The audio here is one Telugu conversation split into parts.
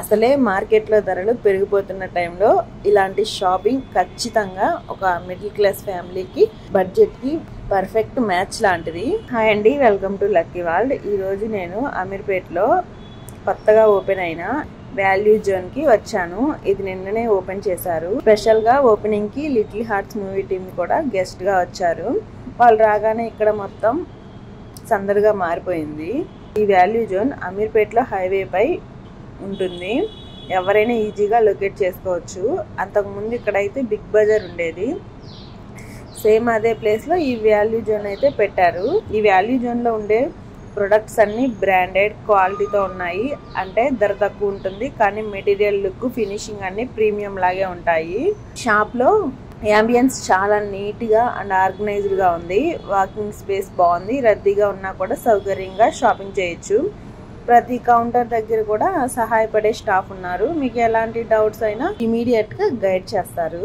అసలే మార్కెట్లో ధరలు పెరిగిపోతున్న టైంలో ఇలాంటి షాపింగ్ ఖచ్చితంగా ఒక మిడిల్ క్లాస్ ఫ్యామిలీకి బడ్జెట్కి పర్ఫెక్ట్ మ్యాచ్ లాంటిది. హాయ్ అండి, వెల్కమ్ టు లక్కీ వరల్డ్. ఈరోజు నేను అమీర్పేట్లో కొత్తగా ఓపెన్ అయిన వాల్యూ జోన్కి వచ్చాను. ఇది నిన్ననే ఓపెన్ చేశారు. స్పెషల్గా ఓపెనింగ్కి లిటిల్ హార్ట్స్ మూవీ టీమ్ కూడా గెస్ట్గా వచ్చారు. వాళ్ళు రాగానే ఇక్కడ మొత్తం సందడిగా మారిపోయింది. ఈ వాల్యూ జోన్ అమీర్పేట్లో హైవేపై ఉంటుంది. ఎవరైనా ఈజీగా లొకేట్ చేసుకోవచ్చు. అంతకుముందు ఇక్కడైతే బిగ్ బజార్ ఉండేది. సేమ్ అదే ప్లేస్లో ఈ వాల్యూ జోన్ అయితే పెట్టారు. ఈ వాల్యూ జోన్లో ఉండే ప్రొడక్ట్స్ అన్నీ బ్రాండెడ్ క్వాలిటీతో ఉన్నాయి. అంటే ధర తక్కువ ఉంటుంది, కానీ మెటీరియల్ లుక్ ఫినిషింగ్ అన్ని ప్రీమియం లాగే ఉంటాయి. షాప్లో యాంబియన్స్ చాలా నీట్గా అండ్ ఆర్గనైజ్డ్గా ఉంది. వాకింగ్ స్పేస్ బాగుంది. రద్దీగా ఉన్నా కూడా సౌకర్యంగా షాపింగ్ చేయొచ్చు. ప్రతి కౌంటర్ దగ్గర కూడా సహాయపడే స్టాఫ్ ఉన్నారు. మీకు ఎలాంటి డౌట్స్ అయినా ఇమీడియట్గా గైడ్ చేస్తారు.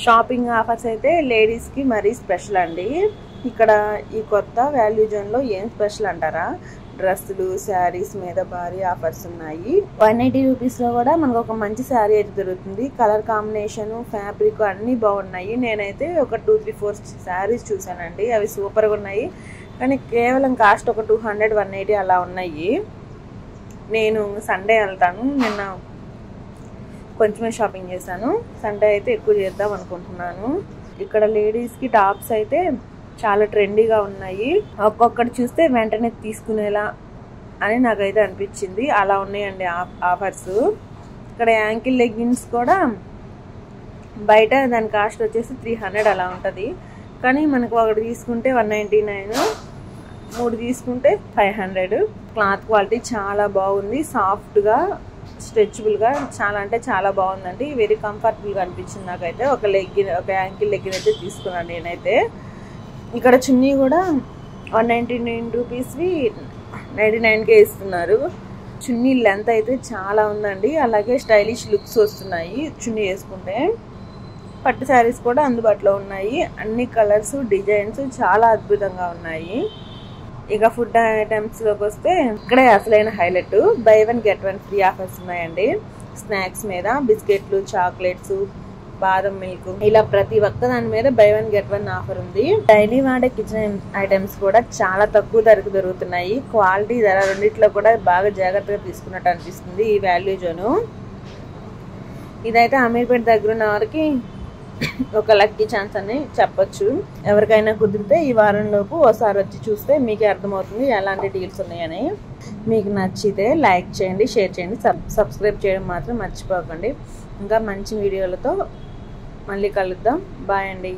షాపింగ్ ఆఫర్స్ అయితే లేడీస్కి మరీ స్పెషల్ అండి. ఇక్కడ ఈ కొత్త వాల్యూ జోన్లో ఏం స్పెషల్ అంటారా, డ్రెస్సులు శారీస్ మీద భారీ ఆఫర్స్ ఉన్నాయి. 180 రూపీస్లో కూడా మనకు ఒక మంచి శారీ అయితే దొరుకుతుంది. కలర్ కాంబినేషన్ ఫ్యాబ్రిక్ అన్నీ బాగున్నాయి. నేనైతే ఒక 2-3-4 శారీస్ చూసానండి. అవి సూపర్గా ఉన్నాయి. కానీ కేవలం కాస్ట్ ఒక 200-180 అలా ఉన్నాయి. నేను సండే వెళ్తాను. నిన్న కొంచెమే షాపింగ్ చేశాను. సండే అయితే ఎక్కువ చేద్దాం అనుకుంటున్నాను. ఇక్కడ లేడీస్కి టాప్స్ అయితే చాలా ట్రెండీగా ఉన్నాయి. ఒక్కొక్కటి చూస్తే వెంటనే తీసుకునేలా అని నాకైతే అనిపించింది. అలా ఉన్నాయండి ఆఫర్స్. ఇక్కడ యాంకిల్ లెగ్గిన్స్ కూడా బయట దాని కాస్ట్ వచ్చేసి 300 అలా ఉంటుంది. కానీ మనకు ఒకటి తీసుకుంటే 199, 3 తీసుకుంటే 500. క్లాత్ క్వాలిటీ చాలా బాగుంది. సాఫ్ట్గా స్ట్రెచబుల్గా చాలా అంటే చాలా బాగుందండి. వెరీ కంఫర్టబుల్గా అనిపించింది నాకైతే. ఒక యాంకిల్ లెగ్గిన్ అయితే తీసుకున్నాను నేనైతే. ఇక్కడ చున్నీ కూడా 199 రూపీస్వి 99కే ఇస్తున్నారు. చున్నీ లెంత్ అయితే చాలా ఉందండి. అలాగే స్టైలిష్ లుక్స్ వస్తున్నాయి చున్నీ వేసుకుంటే. పట్టు శారీస్ కూడా అందుబాటులో ఉన్నాయి. అన్ని కలర్స్ డిజైన్స్ చాలా అద్భుతంగా ఉన్నాయి. ఇక ఫుడ్ ఐటమ్స్లోకి వస్తే ఇక్కడే అసలైన highlight by 1 get 1 free offers ఉన్నాయండి. స్నాక్స్ మీద బిస్కెట్లు, చాక్లెట్స్, బాదం మిల్క్ ఇలా ప్రతి ఒక్క దాని మీద బై 1 get 1 ఆఫర్ ఉంది. డైలీ వాడే కిచెన్ ఐటమ్స్ కూడా చాలా తక్కువ ధరకు దొరుకుతున్నాయి. క్వాలిటీ ధర రెండిట్లో కూడా బాగా జాగ్రత్తగా తీసుకున్నట్టు అనిపిస్తుంది ఈ వాల్యూ జోను. ఇదైతే అమీర్పేట దగ్గర ఉన్న వారికి ఒక లక్కీ ఛాన్స్ అని చెప్పొచ్చు. ఎవరికైనా కుదిరితే ఈ వారంలోపు ఒకసారి వచ్చి చూస్తే మీకే అర్థమవుతుంది ఎలాంటి డీల్స్ ఉన్నాయని. మీకు నచ్చితే లైక్ చేయండి, షేర్ చేయండి, సబ్స్క్రైబ్ చేయడం మాత్రం మర్చిపోకండి. ఇంకా మంచి వీడియోలతో మళ్ళీ కలుద్దాం. బాయ్ అండి.